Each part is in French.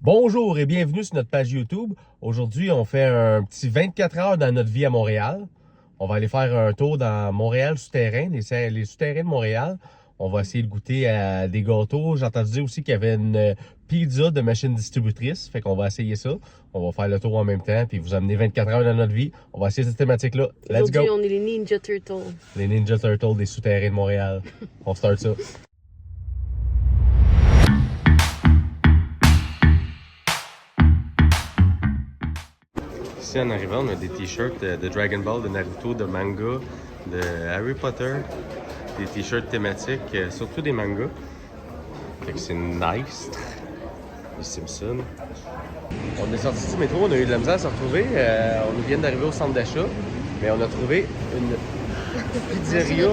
Bonjour et bienvenue sur notre page YouTube. Aujourd'hui, on fait un petit 24 heures dans notre vie à Montréal. On va aller faire un tour dans Montréal souterrain, les souterrains de Montréal. On va essayer de goûter à des gâteaux. J'ai entendu dire aussi qu'il y avait une pizza de machine distributrice. Fait qu'on va essayer ça. On va faire le tour en même temps puis vous amener 24 heures dans notre vie. On va essayer cette thématique-là. Let's go! Aujourd'hui, on est les Ninja Turtles. Les Ninja Turtles des souterrains de Montréal. On start ça. Ici, en arrivant, on a des t-shirts de Dragon Ball, de Naruto, de manga, de Harry Potter, des t-shirts thématiques, surtout des mangas. Fait que c'est nice. Les Simpsons. On est sorti du métro, on a eu de la misère à se retrouver. On vient d'arriver au centre d'achat, mais on a trouvé une pizzeria,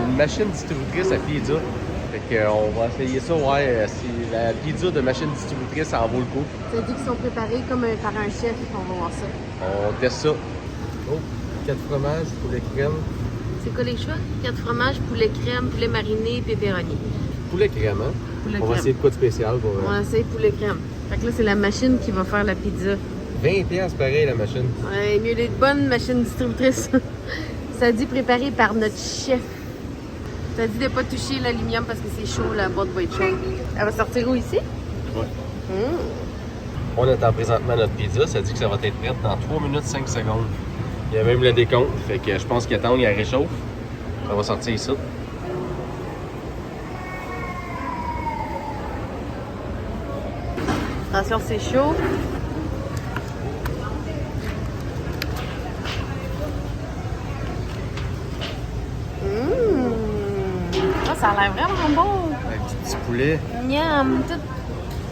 une machine distributrice à pizza. Fait qu'on va essayer ça, ouais, si la pizza de machine distributrice, ça en vaut le coup. Ça dit qu'ils sont préparés comme par un chef, on va voir ça. On teste ça. Oh, 4 fromages, poulet crème. C'est quoi les choix? 4 fromages, poulet crème, poulet mariné, pepperoni. Poulet crème, hein? Poulet On va crème. essayer de quoi de spécial pour... On va essayer poulet crème. Fait que là, c'est la machine qui va faire la pizza. 20$ pareil, la machine. Ouais, mieux les bonnes machines distributrices. Ça dit préparé par notre chef. Ça dit de pas toucher l'aluminium parce que c'est chaud, la boîte va être chaude. Elle va sortir où ici? Ouais. On attend présentement notre pizza. Ça dit que ça va être prête dans 3 minutes 5 secondes. Il y a même le décompte. Fait que je pense qu'il attend, il réchauffe. Ça va sortir ici. Attention, c'est chaud. Ah, ça a l'air vraiment bon. Avec du petit poulet. Miam,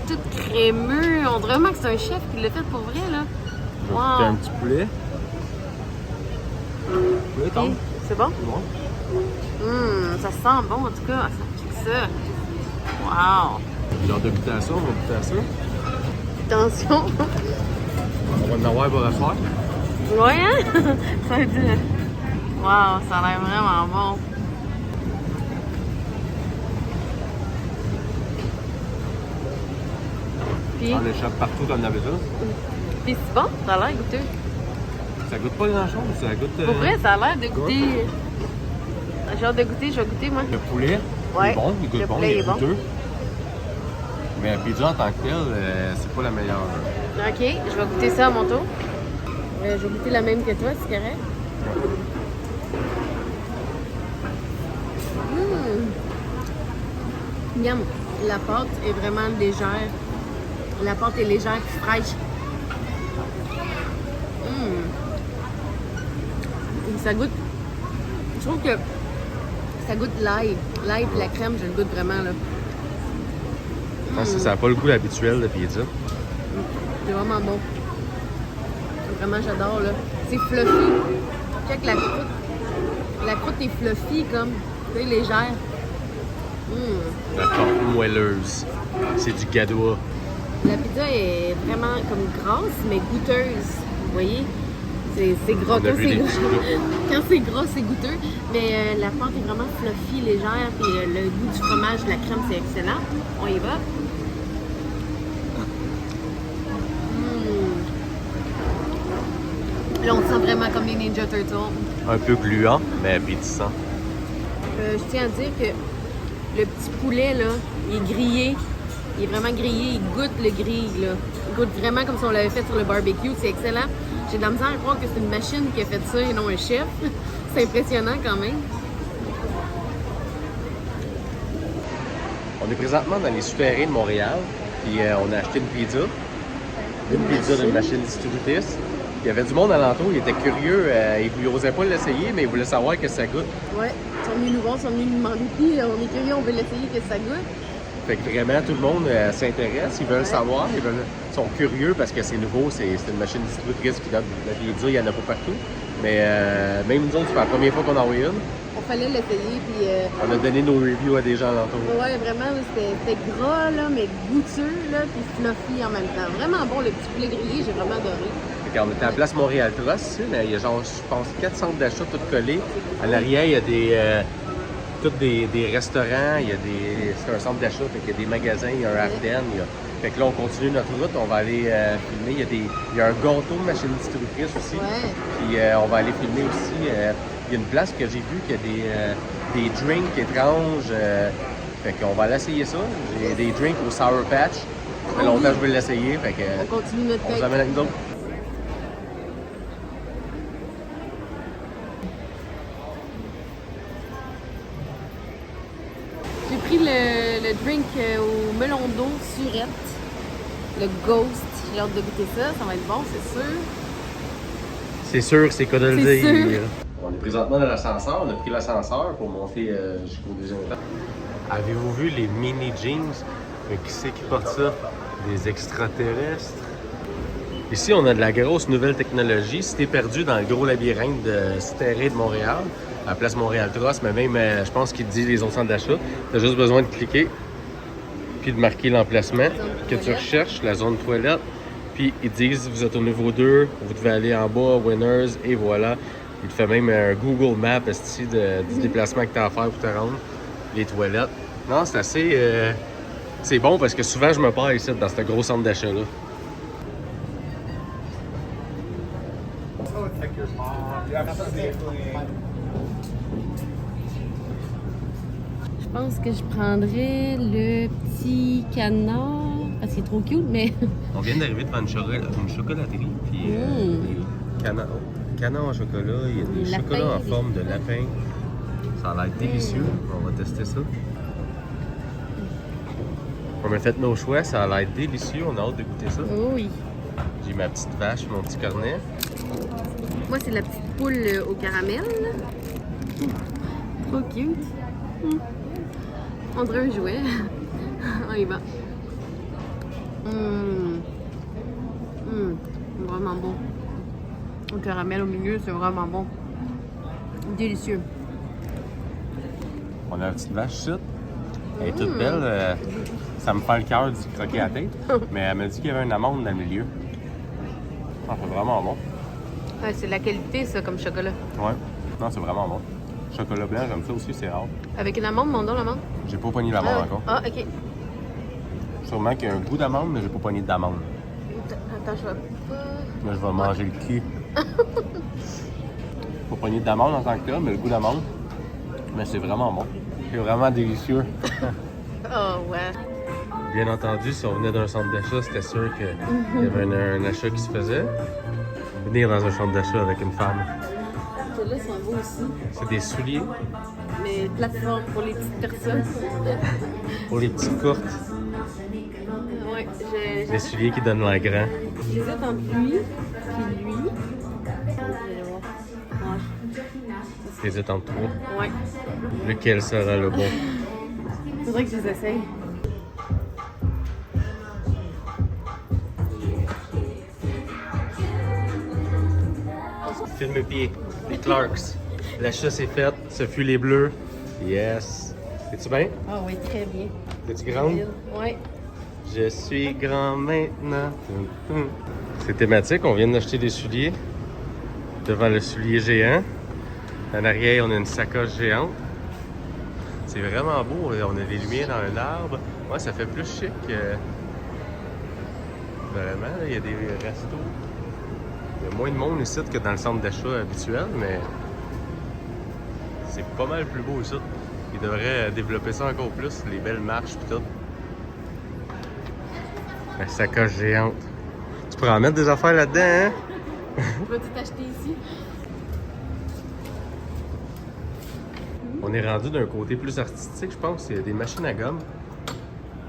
tout crémeux. On dirait vraiment que c'est un chef qui l'a fait pour vrai, là. Je vais goûter un petit poulet. Poulet, Ok, c'est bon? Ouais. Ça sent bon, en tout cas. Ça pique ça. Wow. Genre de goûter à ça, on va goûter à ça. Attention. On va en avoir pour refaire. Ouais, hein? Ça veut dire... Wow, ça a l'air vraiment bon. Puis, On échappe partout comme d'habitude. puis c'est bon, ça a l'air goûteux. Ça goûte pas grand chose, ça goûte. Pour vrai, ça a l'air de goûter. J'ai hâte de goûter, je vais goûter moi. Le poulet, Ouais. il est bon, il goûte Le bon, poulet il est est bon. goûteux. Mais la pizza en tant que telle, c'est pas la meilleure. Ok, je vais goûter ça à mon tour. Je vais goûter la même que toi, c'est correct? Miam, la pâte est vraiment légère. La pâte est légère et fraîche. Ça goûte. Je trouve que ça goûte l'ail. L'ail et la crème, je le goûte vraiment là. Je pense que ça n'a pas le goût habituel de pizza. C'est vraiment bon. Vraiment, j'adore là. C'est fluffy. Check la croûte. La croûte est fluffy comme. Tu sais, légère. La forme moelleuse. C'est du gadois. La pizza est vraiment comme grasse, mais goûteuse. Vous voyez? C'est gras. On a vu les petits Quand c'est gras, c'est goûteux. Mais la pâte est vraiment fluffy, légère. Puis le goût du fromage, de la crème, c'est excellent. On y va. Là, on sent vraiment comme les Ninja Turtles. Un peu gluant, mais appétissant. Je tiens à dire que le petit poulet, là, il est grillé. Il est vraiment grillé. Il goûte le grill, là. Il goûte vraiment comme si on l'avait fait sur le barbecue. C'est excellent. J'ai de la misère à croire que c'est une machine qui a fait ça et non un chef. C'est impressionnant quand même. On est présentement dans les souterrains de Montréal. Puis on a acheté une pizza. Une pizza d'une machine distributrice. Il y avait du monde alentour, il était curieux. Il n'osait pas l'essayer, mais il voulait savoir que ça goûte. Ouais, ils sont venus nous voir, ils sont venus nous demander. Puis on est curieux, on veut l'essayer, que ça goûte. Fait que vraiment, tout le monde s'intéresse, ils veulent savoir, ils sont curieux parce que c'est nouveau, c'est une machine distributrice qui donne la pizza, il n'y en a pas partout. Mais même nous autres, c'est la première fois qu'on en a eu une. On fallait l'essayer, puis... On a donné nos reviews à des gens alentour. Ouais, vraiment, c'était gras, là, mais goûteux, là, puis fluffy en même temps. Vraiment bon, le petit poulet grillé, j'ai vraiment adoré. Fait qu'on était à la place Montréal-Tross ici, mais il y a genre, je pense, 4 centres d'achat tout collés. À l'arrière, il y a des restaurants, il y a c'est un centre d'achat, fait qu'il y a des magasins, il y a un Ardennes, il y a Fait que là, on continue notre route, on va aller filmer. Il y a un gâteau de machine distributrice aussi. Ouais. Puis on va aller filmer aussi. Il y a une place que j'ai vue qui a des drinks étranges. Fait qu'on va aller essayer ça. J'ai des drinks au Sour Patch. Ça fait longtemps que je veux l'essayer. Fait que On continue notre on date. s'amène avec nous autres. J'ai pris le drink au melon d'eau surette, le Ghost. J'ai hâte de goûter ça, ça va être bon, c'est sûr. C'est sûr, c'est quoi de le C'est dire. sûr. On est présentement dans l'ascenseur. On a pris l'ascenseur pour monter jusqu'au deuxième étage. Avez-vous vu les mini jeans? Mais qui c'est qui porte ça? Des extraterrestres. Ici, on a de la grosse nouvelle technologie. Si t'es perdu dans le gros labyrinthe de Citerré de Montréal, à la place Montréal-Trosse, mais même, je pense qu'il te dit les autres centres d'achat, t'as juste besoin de cliquer, puis de marquer l'emplacement que tu recherches, la zone toilette, puis ils disent, vous êtes au niveau 2, vous devez aller en bas, Winners, et voilà. Il te fait même un Google Map ici du déplacement que tu as à faire pour te rendre, les toilettes. Non, c'est assez... c'est bon parce que souvent, je me perds ici, dans ce gros centre d'achat-là. Je pense que je prendrais le petit canard, parce qu'il est trop cute, mais... On vient d'arriver devant une chocolaterie, puis des canards en chocolat, il y a des Lapin. chocolats en forme de lapin. Ça a l'air délicieux, on va tester ça. On a fait nos choix, ça a l'air délicieux, on a hâte de goûter ça. Oh oui. J'ai ma petite vache, mon petit cornet. Moi, c'est la petite poule au caramel. Trop cute. On dirait un jouet. On y va. Vraiment bon. Le caramel au milieu, c'est vraiment bon. Délicieux. On a la petite vache ici. Elle est toute belle. Ça me fait le cœur d'y croquer la tête. Mais elle m'a dit qu'il y avait une amande dans le milieu. Ah, c'est vraiment bon. Ouais, c'est de la qualité, ça, comme chocolat. Ouais. Non, c'est vraiment bon. Chocolat blanc, j'aime ça aussi, c'est rare. Avec une amande, mon don, l'amande? J'ai pas pogné d'amande encore. Ah, ok. Sûrement qu'il y a un goût d'amande, mais j'ai pas pogné d'amande. Attends, je vais pas... Là, je vais manger le cul. Pas pogné d'amande en tant que tel, mais le goût d'amande. Mais c'est vraiment bon. C'est vraiment délicieux. Oh, ouais. Bien entendu, si on venait d'un centre d'achat, c'était sûr qu'il y avait un achat qui se faisait. Venir dans un centre d'achat avec une femme. Ceux-là sont beaux aussi. C'est des souliers Les plateformes pour les petites personnes. pour les petites courtes. Ouais, Des souliers qui donnent l'air grand. j'hésite entre lui puis lui. Vous allez voir. Ouais. T'hésites entre trois. Ouais. Lequel sera le bon? Faudrait que je les essaye. Filme pied. Les Clarks. L'achat c'est fait. Ce fut les bleus. Yes. Es-tu bien? Ah oui, très bien. Es-tu grande? Ouais. Je suis grand maintenant. C'est thématique, on vient d'acheter des souliers devant le soulier géant. En arrière, on a une sacoche géante. C'est vraiment beau, on a des lumières dans un arbre. Ouais, ça fait plus chic. Vraiment, là, il y a des restos. Il y a moins de monde ici que dans le centre d'achat habituel, mais c'est pas mal plus beau ici. Ils devraient développer ça encore plus, les belles marches et tout. La sacoche géante. Tu pourrais en mettre des affaires là-dedans, hein? Vas-tu t'acheter ici? On est rendu d'un côté plus artistique, je pense. Il y a des machines à gomme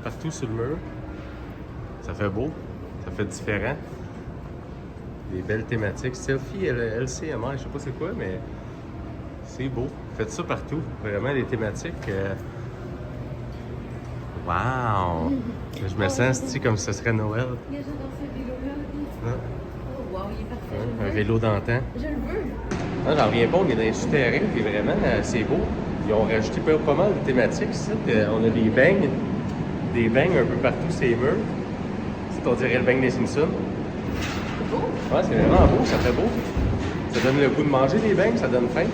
partout sur le mur. Ça fait beau, ça fait différent. Des belles thématiques. Selfie, LCMR, je sais pas c'est quoi, mais c'est beau. Faites ça partout. Vraiment des thématiques. Wow! Je me sens comme si ce serait Noël. J'adore ce vélo-là. Hein? Oh, wow, il est parfait. Hein? Un vélo d'antan. Je le veux. Non, j'en reviens pas, on est dans les souterrains, puis vraiment, c'est beau. Ils ont rajouté pas mal de thématiques ici. On a des beignes un peu partout sur les murs. C'est, on dirait le beigne des Simpsons. C'est beau. Ouais, c'est vraiment beau, ça fait beau. Ça donne le goût de manger des beignes, ça donne faim.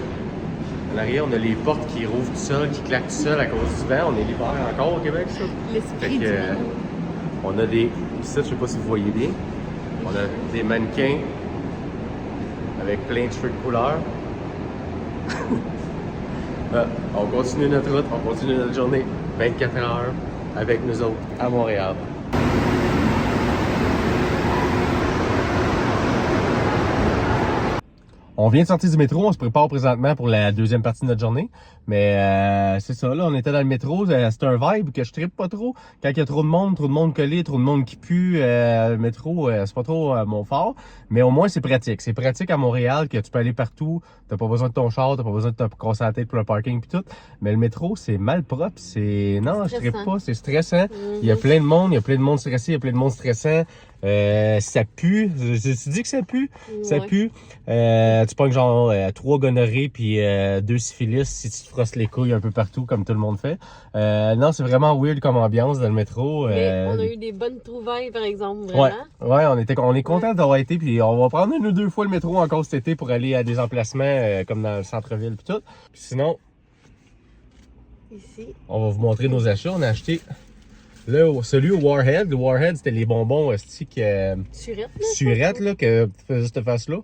En arrière, on a les portes qui rouvrent tout seul, qui claquent tout seul à cause du vent. On est l'hiver encore au Québec, ça. L'esprit Fait du que, monde. On a des... Ici, je sais pas si vous voyez bien. On a des mannequins avec plein de cheveux de couleur. On continue notre route, on continue notre journée 24 heures avec nous autres à Montréal. On vient de sortir du métro, on se prépare présentement pour la deuxième partie de notre journée. Mais c'est ça, là, on était dans le métro, c'est un vibe que je trippe pas trop. Quand il y a trop de monde collé, trop de monde qui pue, le métro, c'est pas trop mon fort. Mais au moins, c'est pratique. C'est pratique à Montréal que tu peux aller partout. T'as pas besoin de ton char, t'as pas besoin de te casser la tête pour le parking pis tout. Mais le métro, c'est mal propre, non, je trippe pas, c'est stressant. Il y a plein de monde, stressé, il y a plein de monde stressant. Ça pue. Tu dis que ça pue? Ouais. Ça pue. Tu pognes genre 3 gonorrhées puis 2 syphilis si tu te frosses les couilles un peu partout comme tout le monde fait. Non, c'est vraiment weird comme ambiance dans le métro. Mais on a eu des bonnes trouvailles par exemple, vraiment. Ouais, on est content d'avoir été puis on va prendre 1 ou 2 fois le métro encore cet été pour aller à des emplacements comme dans le centre-ville puis tout. Puis sinon, ici, on va vous montrer nos achats. On a acheté celui au Warhead. Le Warhead, c'était les bonbons stick surette là, que faisait cette face-là.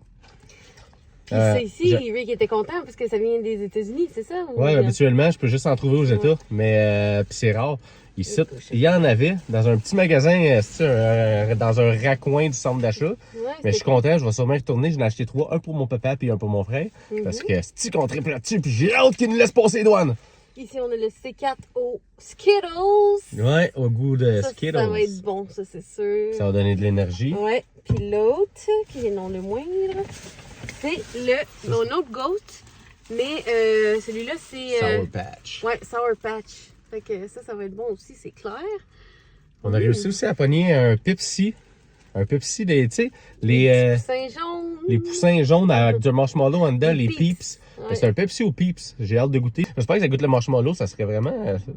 Puis c'est ici, Rick était content parce que ça vient des États-Unis, c'est ça? Oui, habituellement, je peux juste en trouver aux États, mais puis c'est rare. Ici, il y en avait dans un petit magasin, dans un raccoin du centre d'achat. Mais je suis content, je vais sûrement retourner. J'en ai acheté 3, un pour mon papa puis un pour mon frère. Parce que c'est qu'on triple là-dessus, puis j'ai hâte qu'ils nous laissent passer les douanes. Ici, on a le C4 au Skittles. Ouais, au goût de Skittles. Ça va être bon, ça, c'est sûr. Ça va donner de l'énergie. Ouais. Puis l'autre, qui est non le moindre, c'est mon autre Ghost. Mais celui-là, c'est... Sour Patch. Ouais, Sour Patch. Fait que ça va être bon aussi, c'est clair. On a réussi aussi à pogner un Pepsi. Un Pepsi, tu sais, les poussins jaunes. Les poussins jaunes avec du marshmallow en dedans, les Peeps. Ouais. C'est un Pepsi aux Peeps. J'ai hâte de goûter. J'espère que ça goûte le marshmallow, ça serait vraiment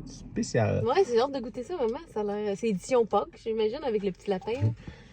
spécial. Ouais, j'ai hâte de goûter ça, vraiment. Ça a l'air... C'est édition Pâques, j'imagine, avec le petit lapin.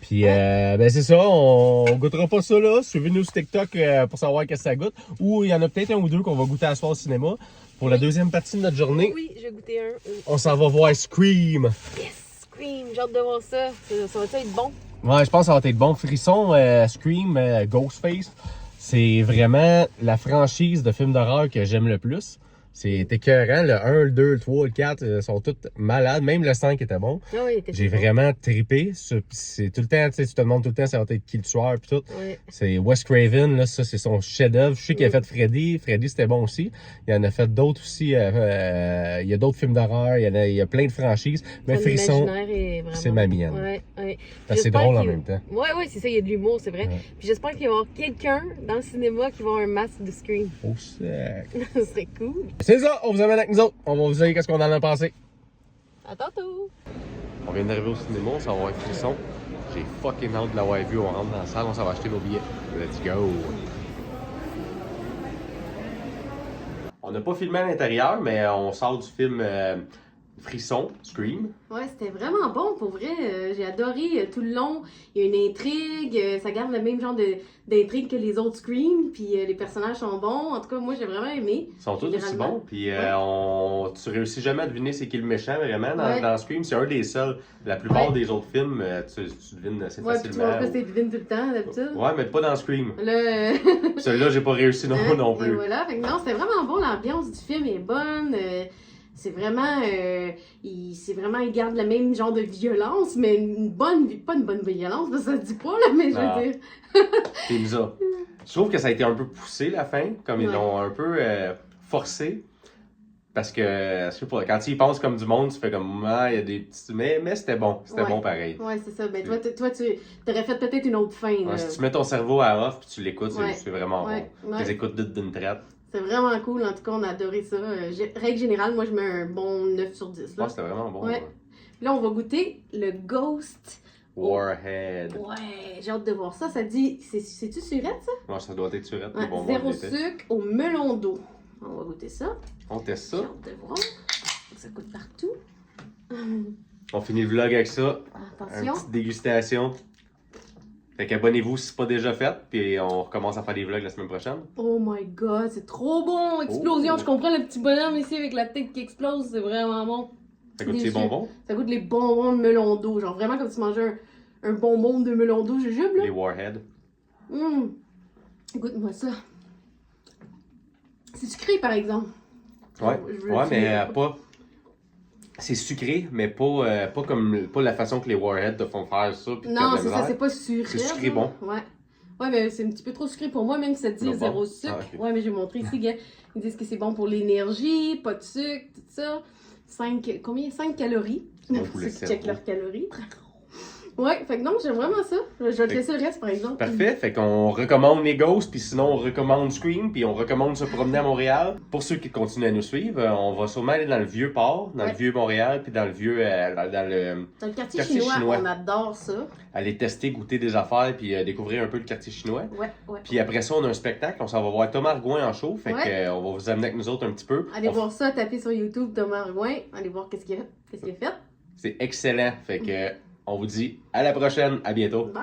Puis, ben c'est ça, on goûtera pas ça là. Suivez-nous sur TikTok pour savoir qu'est-ce que ça goûte. Ou il y en a peut-être un ou deux qu'on va goûter à soir au cinéma. Pour la deuxième partie de notre journée, oui, je vais goûter un. On s'en va voir Scream. Yes, Scream, j'ai hâte de voir ça. Ça va être bon? Ouais, je pense que ça va être bon. Frisson, Scream, Ghostface, c'est vraiment la franchise de films d'horreur que j'aime le plus. C'est écœurant. Le 1, le 2, le 3, le 4 sont tous malades. Même le 5 était bon. Ah oui, j'ai vraiment trippé. C'est tout le temps, tu te demandes tout le temps, ça va être qui le tueur pis tout. Oui. C'est Wes Craven, là, ça c'est son chef-d'œuvre. Je sais qu'il a fait Freddy. Freddy c'était bon aussi. Il en a fait d'autres aussi. Il y a d'autres films d'horreur. Il y a plein de franchises. Mais Frisson, c'est ma mienne. Ouais. C'est drôle en même temps. Ouais, c'est ça, il y a de l'humour, c'est vrai. Ouais. Puis j'espère qu'il va y avoir quelqu'un dans le cinéma qui va avoir un masque de Scream. Oh, sec. Ça serait cool. C'est ça, on vous amène avec nous autres. On va vous dire qu'est-ce qu'on en a pensé. À tantôt. On vient d'arriver au cinéma, on s'en va voir Frisson. J'ai fucking hâte de l'avoir vu. On rentre dans la salle, on s'en va acheter nos billets. Let's go. On n'a pas filmé à l'intérieur, mais on sort du film Frisson, Scream. Ouais, c'était vraiment bon, pour vrai. J'ai adoré tout le long. Il y a une intrigue, ça garde le même genre d'intrigue que les autres Scream, puis les personnages sont bons. En tout cas, moi, j'ai vraiment aimé. Ils sont tous aussi bons, puis tu réussis jamais à deviner c'est qui le méchant, vraiment, dans Scream. C'est un des seuls. La plupart des autres films, tu devines assez facilement. Ouais, puis tu devines tout le temps, d'habitude. Ouais, mais pas dans Scream. Là... Celui-là, j'ai pas réussi non plus. Et voilà, fait que non, c'était vraiment bon. L'ambiance du film est bonne. C'est vraiment, il garde le même genre de violence, mais pas une bonne violence, parce que ça se dit pas, là, mais je veux dire. C'est bizarre. Je trouve que ça a été un peu poussé, la fin, comme ils l'ont un peu forcé. Parce que, je sais pas, quand tu y penses comme du monde, tu fais comme, il y a des petits... Mais c'était bon, bon pareil. Ouais, c'est ça. Ben, toi, tu aurais fait peut-être une autre fin. Ouais, si tu mets ton cerveau à off puis tu l'écoutes, c'est vraiment bon. Tu les écoutes d'une traite. C'est vraiment cool, en tout cas, on a adoré ça. Règle générale, moi, je mets un bon 9 sur 10. Là. Ouais, c'était vraiment bon. Ouais. Là, on va goûter le Ghost Warhead. Ouais, j'ai hâte de voir ça. Ça dit, c'est-tu surette, ça? Ouais, ça doit être surette. Ouais, bon, 0 sucre au melon d'eau. On va goûter ça. On teste ça. J'ai hâte de voir. Ça coûte partout. On finit le vlog avec ça. Attention. Une petite dégustation. Fait qu'abonnez-vous si c'est pas déjà fait, puis on recommence à faire des vlogs la semaine prochaine. Oh my god, c'est trop bon! Explosion, je comprends le petit bonhomme ici avec la tête qui explose, c'est vraiment bon. Ça goûte ces déçue. bonbons? Ça goûte les bonbons de melon d'eau. Genre vraiment comme si tu mangeais un bonbon de melon d'eau jujube, là. Les Warhead. Écoute-moi ça. C'est sucré, par exemple. Ouais, Je veux ouais le mais finir. pas... C'est sucré, mais pas la façon que les Warhead te font faire ça. Puis Non, que c'est ça, c'est pas sucré. C'est sucré bon. Ouais. Ouais, mais c'est un petit peu trop sucré pour moi, même si ça dit Non, zéro bon. sucre. Ah, ok. Ouais, mais j'ai montré ici, gars. Ils disent que c'est bon pour l'énergie, pas de sucre, tout ça. 5 calories. Bon Pour pour ceux le qui cerveau. checkent leurs calories. Ouais, fait que non, j'aime vraiment ça. Je vais te laisser le reste, par exemple. Parfait, fait qu'on recommande les Ghosts, puis sinon on recommande Scream, puis on recommande se promener à Montréal. Pour ceux qui continuent à nous suivre, on va sûrement aller dans le vieux port, dans le vieux Montréal, puis dans le vieux, dans le Dans le quartier quartier chinois, chinois. on adore ça. aller tester, goûter des affaires, puis découvrir un peu le quartier chinois. Ouais, ouais. Puis après ça, on a un spectacle, on s'en va voir Thomas Argouin en show, fait Ouais. que, on va vous amener avec nous autres un petit peu. Allez On- voir ça, tapez sur YouTube Thomas Argouin. Allez voir qu'est-ce qu'il a fait. C'est excellent, fait que on vous dit à la prochaine, à bientôt. Bye!